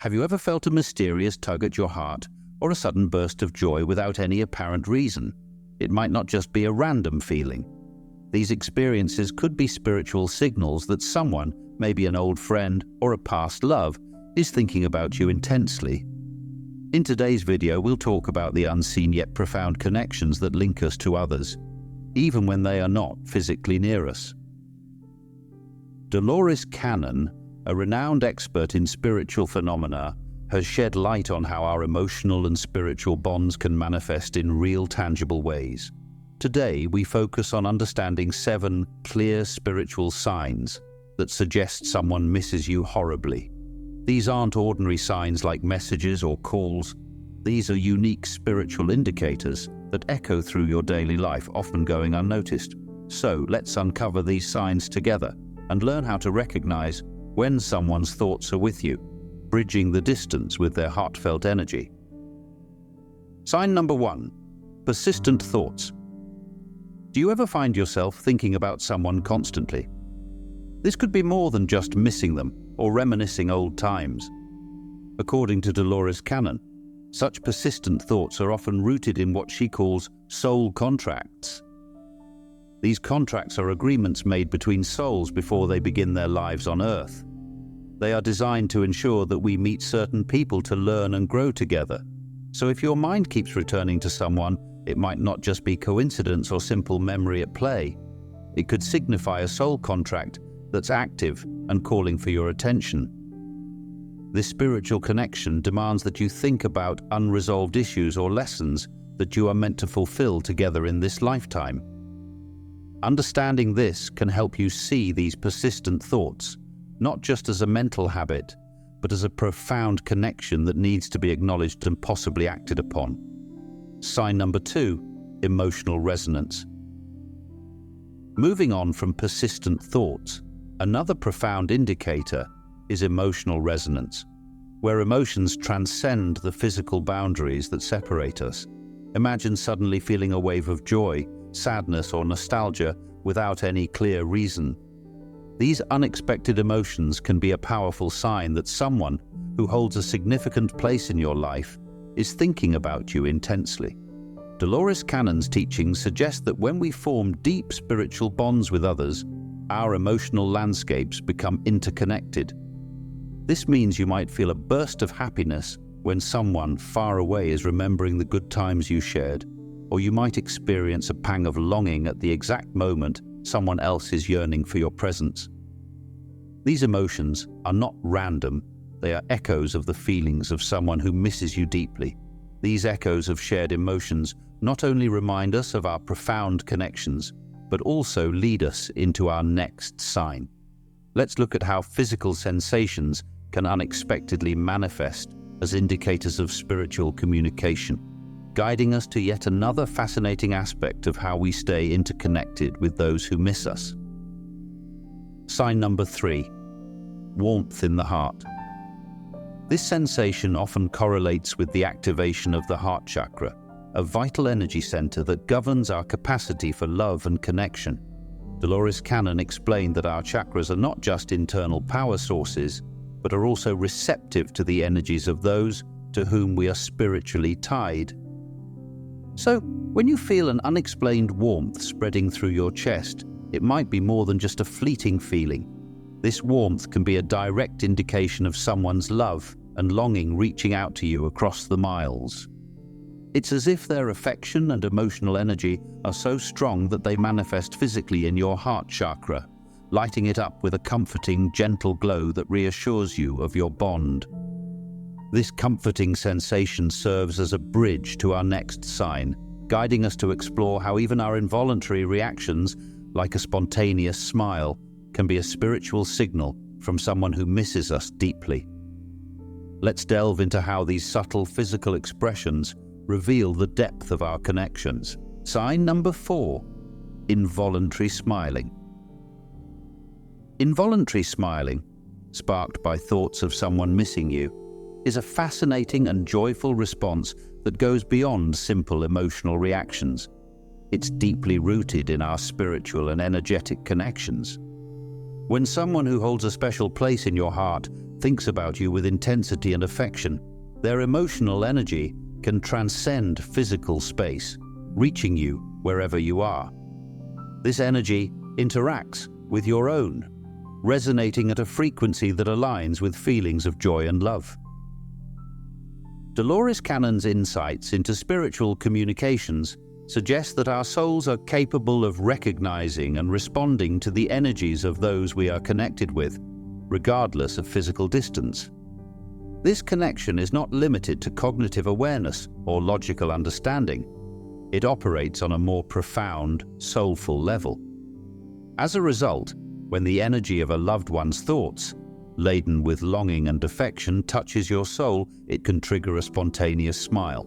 Have you ever felt a mysterious tug at your heart or a sudden burst of joy without any apparent reason? It might not just be a random feeling. These experiences could be spiritual signals that someone, maybe an old friend or a past love, is thinking about you intensely. In today's video, we'll talk about the unseen yet profound connections that link us to others, even when they are not physically near us. Dolores Cannon, a renowned expert in spiritual phenomena, has shed light on how our emotional and spiritual bonds can manifest in real, tangible ways. Today, we focus on understanding 7 clear spiritual signs that suggest someone misses you horribly. These aren't ordinary signs like messages or calls. These are unique spiritual indicators that echo through your daily life, often going unnoticed. So, let's uncover these signs together and learn how to recognize when someone's thoughts are with you, bridging the distance with their heartfelt energy. Sign number 1, persistent thoughts. Do you ever find yourself thinking about someone constantly? This could be more than just missing them or reminiscing old times. According to Dolores Cannon, such persistent thoughts are often rooted in what she calls soul contracts. These contracts are agreements made between souls before they begin their lives on Earth. They are designed to ensure that we meet certain people to learn and grow together. So if your mind keeps returning to someone, it might not just be coincidence or simple memory at play. It could signify a soul contract that's active and calling for your attention. This spiritual connection demands that you think about unresolved issues or lessons that you are meant to fulfill together in this lifetime. Understanding this can help you see these persistent thoughts, not just as a mental habit, but as a profound connection that needs to be acknowledged and possibly acted upon. Sign number 2, emotional resonance. Moving on from persistent thoughts, another profound indicator is emotional resonance, where emotions transcend the physical boundaries that separate us. Imagine suddenly feeling a wave of joy, sadness, or nostalgia without any clear reason. These unexpected emotions can be a powerful sign that someone who holds a significant place in your life is thinking about you intensely. Dolores Cannon's teachings suggest that when we form deep spiritual bonds with others, our emotional landscapes become interconnected. This means you might feel a burst of happiness when someone far away is remembering the good times you shared, or you might experience a pang of longing at the exact moment someone else is yearning for your presence. These emotions are not random, they are echoes of the feelings of someone who misses you deeply. These echoes of shared emotions not only remind us of our profound connections, but also lead us into our next sign. Let's look at how physical sensations can unexpectedly manifest as indicators of spiritual communication, guiding us to yet another fascinating aspect of how we stay interconnected with those who miss us. Sign number 3, warmth in the heart. This sensation often correlates with the activation of the heart chakra, a vital energy center that governs our capacity for love and connection. Dolores Cannon explained that our chakras are not just internal power sources, but are also receptive to the energies of those to whom we are spiritually tied. So, when you feel an unexplained warmth spreading through your chest, it might be more than just a fleeting feeling. This warmth can be a direct indication of someone's love and longing reaching out to you across the miles. It's as if their affection and emotional energy are so strong that they manifest physically in your heart chakra, lighting it up with a comforting, gentle glow that reassures you of your bond. This comforting sensation serves as a bridge to our next sign, guiding us to explore how even our involuntary reactions, like a spontaneous smile, can be a spiritual signal from someone who misses us deeply. Let's delve into how these subtle physical expressions reveal the depth of our connections. Sign number 4, involuntary smiling. Involuntary smiling, sparked by thoughts of someone missing you, is a fascinating and joyful response that goes beyond simple emotional reactions. It's deeply rooted in our spiritual and energetic connections. When someone who holds a special place in your heart thinks about you with intensity and affection, their emotional energy can transcend physical space, reaching you wherever you are. This energy interacts with your own, resonating at a frequency that aligns with feelings of joy and love. Dolores Cannon's insights into spiritual communications suggest that our souls are capable of recognizing and responding to the energies of those we are connected with, regardless of physical distance. This connection is not limited to cognitive awareness or logical understanding. It operates on a more profound, soulful level. As a result, when the energy of a loved one's thoughts, laden with longing and affection, touches your soul, it can trigger a spontaneous smile.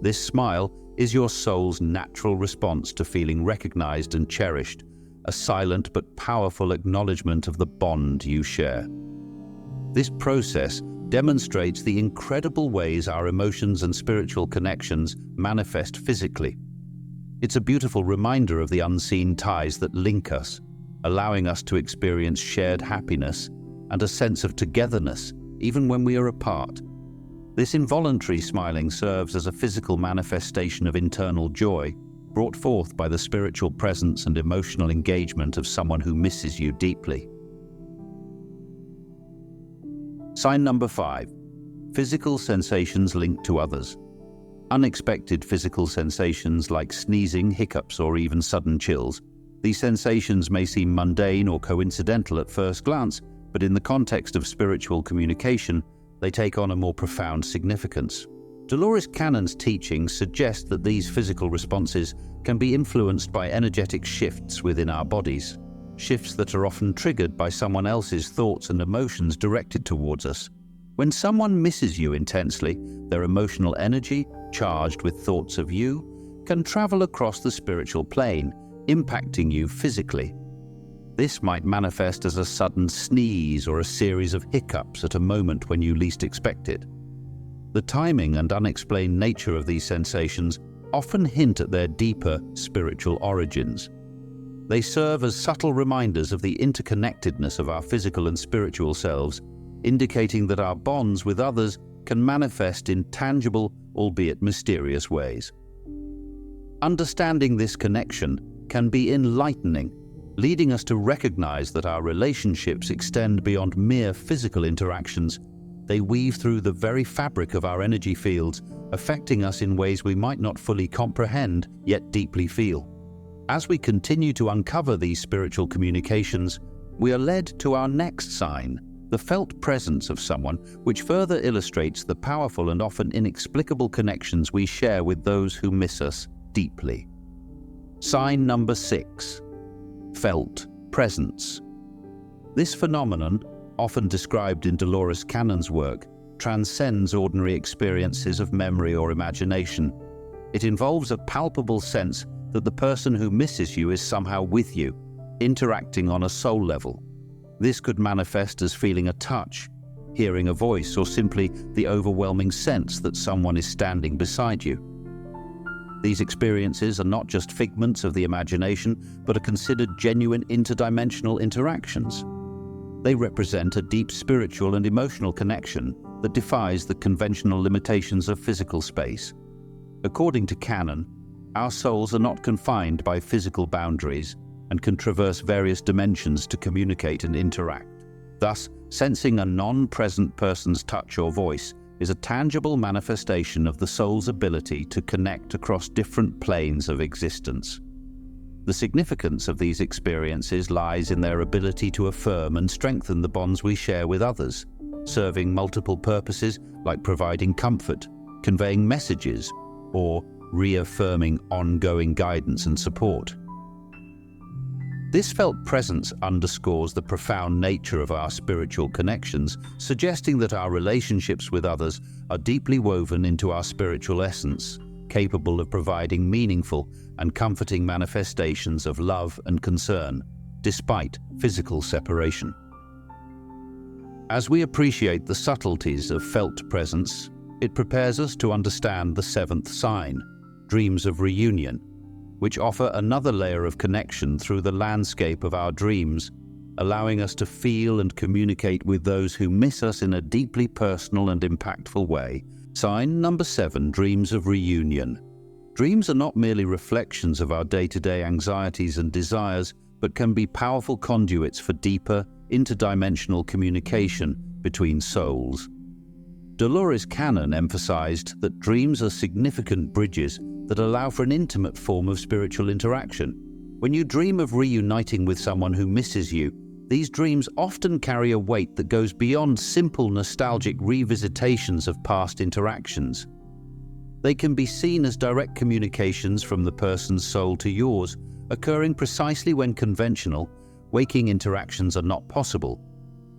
This smile is your soul's natural response to feeling recognized and cherished, a silent but powerful acknowledgement of the bond you share. This process demonstrates the incredible ways our emotions and spiritual connections manifest physically. It's a beautiful reminder of the unseen ties that link us, allowing us to experience shared happiness and a sense of togetherness even when we are apart. This involuntary smiling serves as a physical manifestation of internal joy, brought forth by the spiritual presence and emotional engagement of someone who misses you deeply. Sign number 5. Physical sensations linked to others. Unexpected physical sensations like sneezing, hiccups, or even sudden chills. These sensations may seem mundane or coincidental at first glance, but in the context of spiritual communication, they take on a more profound significance. Dolores Cannon's teachings suggest that these physical responses can be influenced by energetic shifts within our bodies, shifts that are often triggered by someone else's thoughts and emotions directed towards us. When someone misses you intensely, their emotional energy, charged with thoughts of you, can travel across the spiritual plane, impacting you physically. This might manifest as a sudden sneeze or a series of hiccups at a moment when you least expect it. The timing and unexplained nature of these sensations often hint at their deeper spiritual origins. They serve as subtle reminders of the interconnectedness of our physical and spiritual selves, indicating that our bonds with others can manifest in tangible, albeit mysterious ways. Understanding this connection can be enlightening, leading us to recognize that our relationships extend beyond mere physical interactions. They weave through the very fabric of our energy fields, affecting us in ways we might not fully comprehend, yet deeply feel. As we continue to uncover these spiritual communications, we are led to our next sign, the felt presence of someone, which further illustrates the powerful and often inexplicable connections we share with those who miss us deeply. Sign number 6. Felt presence. This phenomenon, often described in Dolores Cannon's work, transcends ordinary experiences of memory or imagination. It involves a palpable sense that the person who misses you is somehow with you, interacting on a soul level. This could manifest as feeling a touch, hearing a voice, or simply the overwhelming sense that someone is standing beside you. These experiences are not just figments of the imagination, but are considered genuine interdimensional interactions. They represent a deep spiritual and emotional connection that defies the conventional limitations of physical space. According to Cannon, our souls are not confined by physical boundaries and can traverse various dimensions to communicate and interact. Thus, sensing a non-present person's touch or voice is a tangible manifestation of the soul's ability to connect across different planes of existence. The significance of these experiences lies in their ability to affirm and strengthen the bonds we share with others, serving multiple purposes like providing comfort, conveying messages, or reaffirming ongoing guidance and support. This felt presence underscores the profound nature of our spiritual connections, suggesting that our relationships with others are deeply woven into our spiritual essence, capable of providing meaningful and comforting manifestations of love and concern, despite physical separation. As we appreciate the subtleties of felt presence, it prepares us to understand the 7th sign, dreams of reunion, which offer another layer of connection through the landscape of our dreams. allowing us to feel and communicate with those who miss us in a deeply personal and impactful way. Sign number 7, dreams of reunion. Dreams are not merely reflections of our day-to-day anxieties and desires, but can be powerful conduits for deeper, interdimensional communication between souls. Dolores Cannon emphasized that dreams are significant bridges that allow for an intimate form of spiritual interaction. When you dream of reuniting with someone who misses you, these dreams often carry a weight that goes beyond simple nostalgic revisitations of past interactions. They can be seen as direct communications from the person's soul to yours, occurring precisely when conventional, waking interactions are not possible,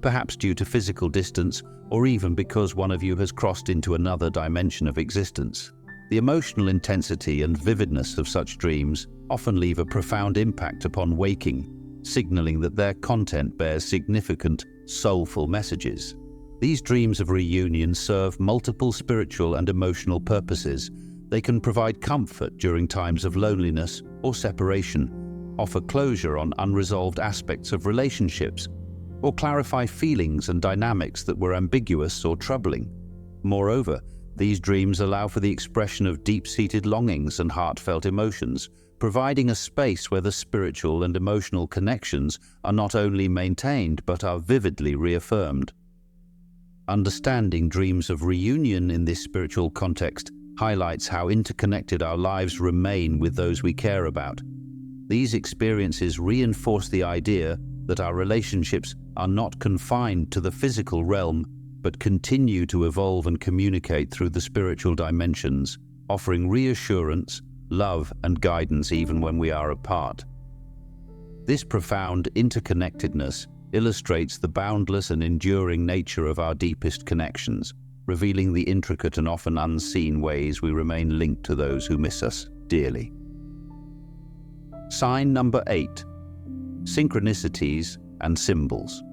perhaps due to physical distance or even because one of you has crossed into another dimension of existence. The emotional intensity and vividness of such dreams often leave a profound impact upon waking, signaling that their content bears significant, soulful messages. These dreams of reunion serve multiple spiritual and emotional purposes. They can provide comfort during times of loneliness or separation, offer closure on unresolved aspects of relationships, or clarify feelings and dynamics that were ambiguous or troubling. Moreover, these dreams allow for the expression of deep-seated longings and heartfelt emotions, providing a space where the spiritual and emotional connections are not only maintained but are vividly reaffirmed. Understanding dreams of reunion in this spiritual context highlights how interconnected our lives remain with those we care about. These experiences reinforce the idea that our relationships are not confined to the physical realm, but continue to evolve and communicate through the spiritual dimensions, offering reassurance, love, and guidance even when we are apart. This profound interconnectedness illustrates the boundless and enduring nature of our deepest connections, revealing the intricate and often unseen ways we remain linked to those who miss us dearly. Sign number 8, synchronicities and symbols.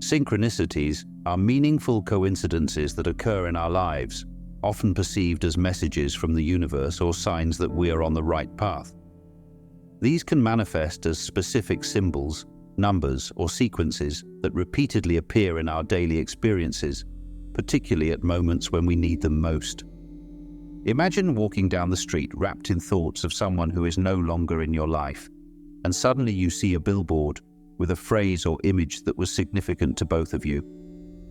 Synchronicities are meaningful coincidences that occur in our lives, often perceived as messages from the universe or signs that we are on the right path. These can manifest as specific symbols, numbers, or sequences that repeatedly appear in our daily experiences, particularly at moments when we need them most. Imagine walking down the street wrapped in thoughts of someone who is no longer in your life, and suddenly you see a billboard with a phrase or image that was significant to both of you.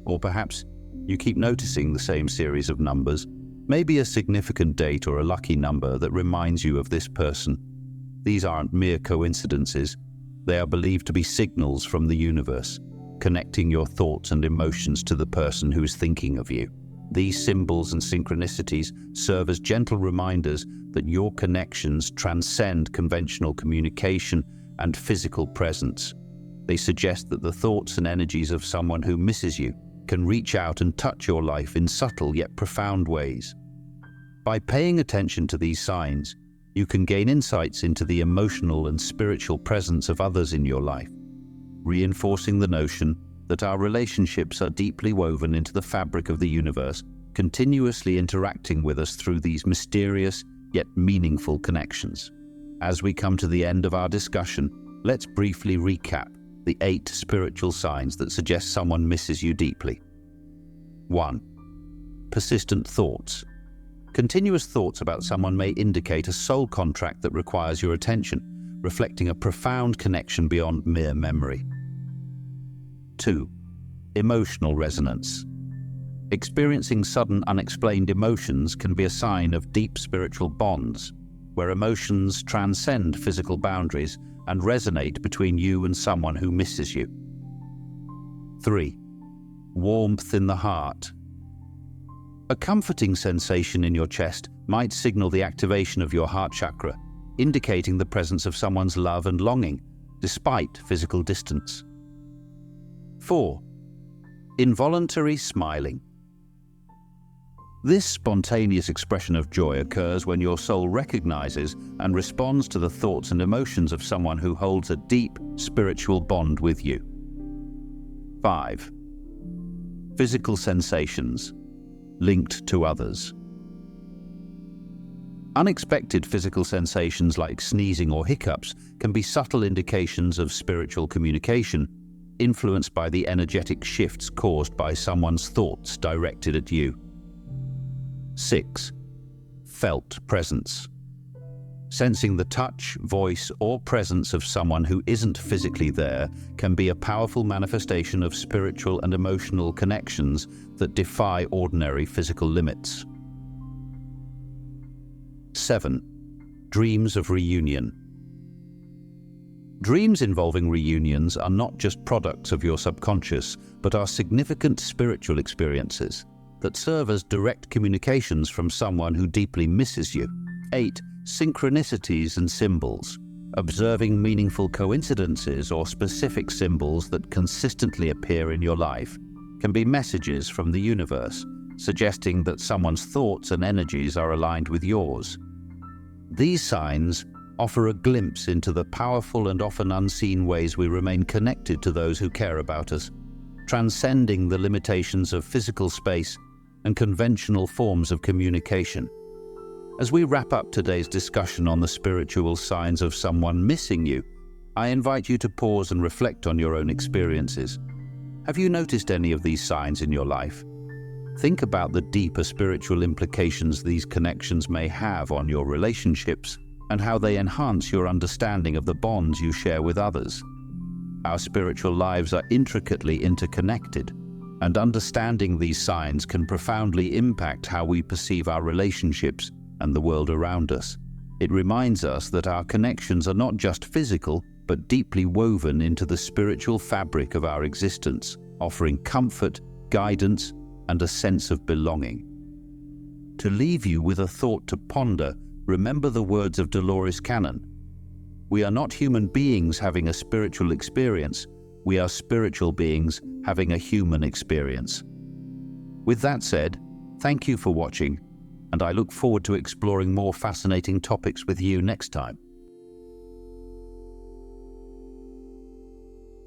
Or perhaps you keep noticing the same series of numbers, maybe a significant date or a lucky number that reminds you of this person. These aren't mere coincidences. They are believed to be signals from the universe, connecting your thoughts and emotions to the person who is thinking of you. These symbols and synchronicities serve as gentle reminders that your connections transcend conventional communication and physical presence. They suggest that the thoughts and energies of someone who misses you can reach out and touch your life in subtle yet profound ways. By paying attention to these signs, you can gain insights into the emotional and spiritual presence of others in your life, reinforcing the notion that our relationships are deeply woven into the fabric of the universe, continuously interacting with us through these mysterious yet meaningful connections. As we come to the end of our discussion, let's briefly recap the 8 spiritual signs that suggest someone misses you deeply. 1. Persistent thoughts. Continuous thoughts about someone may indicate a soul contract that requires your attention, reflecting a profound connection beyond mere memory. 2. Emotional resonance. Experiencing sudden unexplained emotions can be a sign of deep spiritual bonds, where emotions transcend physical boundaries and resonate between you and someone who misses you. 3. Warmth in the heart. A comforting sensation in your chest might signal the activation of your heart chakra, indicating the presence of someone's love and longing, despite physical distance. 4. Involuntary smiling. This spontaneous expression of joy occurs when your soul recognizes and responds to the thoughts and emotions of someone who holds a deep spiritual bond with you. 5. Physical sensations linked to others. Unexpected physical sensations like sneezing or hiccups can be subtle indications of spiritual communication, influenced by the energetic shifts caused by someone's thoughts directed at you. 6. Felt presence. Sensing the touch, voice, or presence of someone who isn't physically there can be a powerful manifestation of spiritual and emotional connections that defy ordinary physical limits. 7. Dreams of reunion. Dreams involving reunions are not just products of your subconscious, but are significant spiritual experiences that serve as direct communications from someone who deeply misses you. 8. Synchronicities and symbols. Observing meaningful coincidences or specific symbols that consistently appear in your life can be messages from the universe, suggesting that someone's thoughts and energies are aligned with yours. These signs offer a glimpse into the powerful and often unseen ways we remain connected to those who care about us, transcending the limitations of physical space and conventional forms of communication. As we wrap up today's discussion on the spiritual signs of someone missing you, I invite you to pause and reflect on your own experiences. Have you noticed any of these signs in your life? Think about the deeper spiritual implications these connections may have on your relationships and how they enhance your understanding of the bonds you share with others. Our spiritual lives are intricately interconnected, and understanding these signs can profoundly impact how we perceive our relationships and the world around us. It reminds us that our connections are not just physical, but deeply woven into the spiritual fabric of our existence, offering comfort, guidance, and a sense of belonging. To leave you with a thought to ponder, remember the words of Dolores Cannon. We are not human beings having a spiritual experience, we are spiritual beings having a human experience. With that said, thank you for watching, and I look forward to exploring more fascinating topics with you next time.